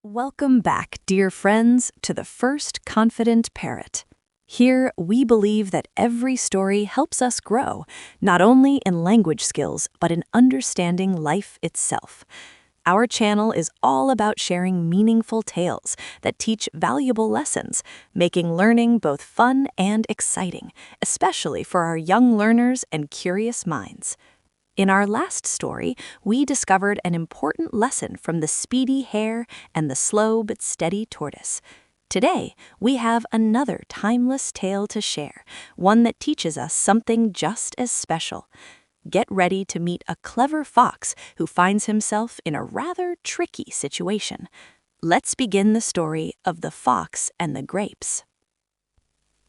Welcome back, dear friends, to the First Confident Parrot. Here, we believe that every story helps us grow, not only in language skills, but in understanding life itself. Our channel is all about sharing meaningful tales that teach valuable lessons, making learning both fun and exciting, especially for our young learners and curious minds. In our last story, we discovered an important lesson from the speedy hare and the slow but steady tortoise. Today, we have another timeless tale to share, one that teaches us something just as special. Get ready to meet a clever fox who finds himself in a rather tricky situation. Let's begin the story of the fox and the grapes.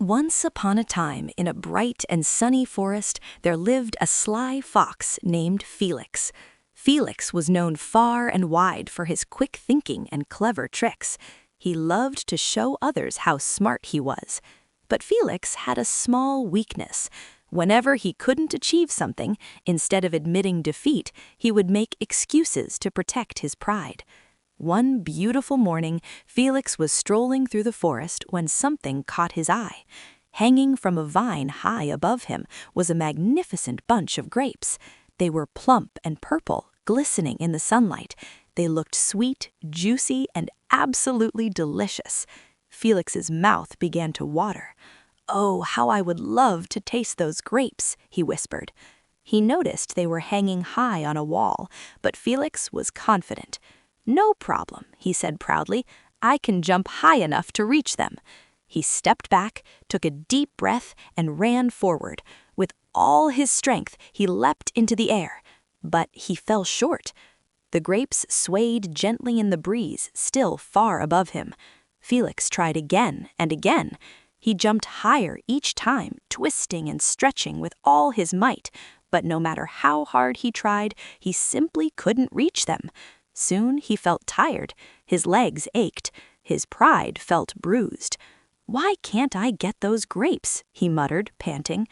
Once upon a time, in a bright and sunny forest, there lived a sly fox named Felix. Felix was known far and wide for his quick thinking and clever tricks. He loved to show others how smart he was. But Felix had a small weakness. Whenever he couldn't achieve something, instead of admitting defeat, he would make excuses to protect his pride. One beautiful morning, Felix was strolling through the forest when something caught his eye. Hanging from a vine high above him was a magnificent bunch of grapes. They were plump and purple, glistening in the sunlight. They looked sweet, juicy, and absolutely delicious. Felix's mouth began to water. "Oh, how I would love to taste those grapes," he whispered. He noticed they were hanging high on a wall, but Felix was confident. "No problem," he said proudly. "I can jump high enough to reach them." He stepped back, took a deep breath, and ran forward. With all his strength, he leapt into the air. But he fell short. The grapes swayed gently in the breeze, still far above him. Felix tried again and again. He jumped higher each time, twisting and stretching with all his might. But no matter how hard he tried, he simply couldn't reach them. Soon he felt tired, his legs ached, his pride felt bruised. "Why can't I get those grapes?" he muttered, panting.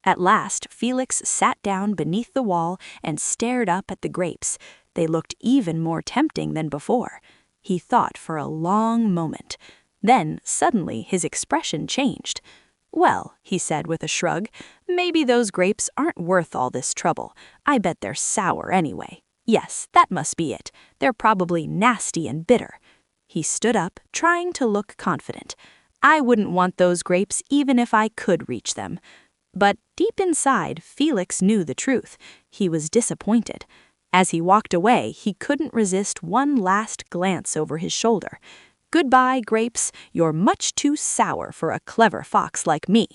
At last, Felix sat down beneath the wall and stared up at the grapes. They looked even more tempting than before. He thought for a long moment. Then, suddenly, his expression changed. "Well," he said with a shrug, "maybe those grapes aren't worth all this trouble. I bet they're sour anyway. Yes, that must be it. They're probably nasty and bitter." He stood up, trying to look confident. "I wouldn't want those grapes even if I could reach them." But deep inside, Felix knew the truth. He was disappointed. As he walked away, he couldn't resist one last glance over his shoulder. "Goodbye, grapes. You're much too sour for a clever fox like me."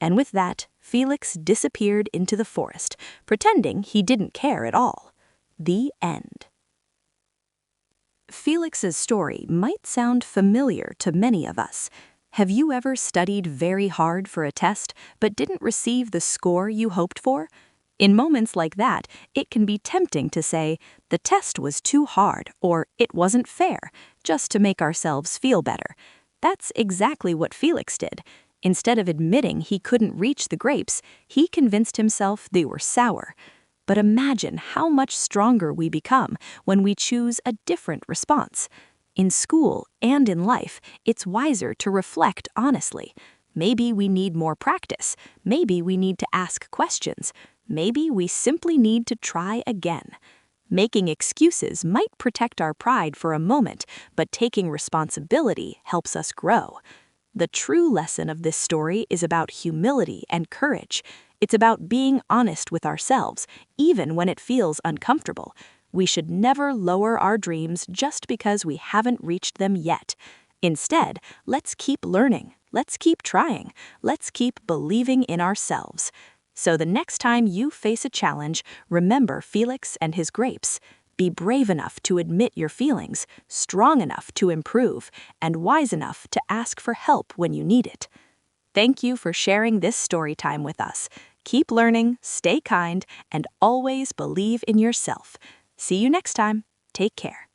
And with that, Felix disappeared into the forest, pretending he didn't care at all. The end. Felix's story might sound familiar to many of us. Have you ever studied very hard for a test but didn't receive the score you hoped for? In moments like that, it can be tempting to say, "The test was too hard," or "It wasn't fair," just to make ourselves feel better. That's exactly what Felix did. Instead of admitting he couldn't reach the grapes, he convinced himself they were sour. But imagine how much stronger we become when we choose a different response. In school and in life, it's wiser to reflect honestly. Maybe we need more practice. Maybe we need to ask questions. Maybe we simply need to try again. Making excuses might protect our pride for a moment, but taking responsibility helps us grow. The true lesson of this story is about humility and courage. It's about being honest with ourselves, even when it feels uncomfortable. We should never lower our dreams just because we haven't reached them yet. Instead, let's keep learning, let's keep trying, let's keep believing in ourselves. So the next time you face a challenge, remember Felix and his grapes. Be brave enough to admit your feelings, strong enough to improve, and wise enough to ask for help when you need it. Thank you for sharing this story time with us. Keep learning, stay kind, and always believe in yourself. See you next time. Take care.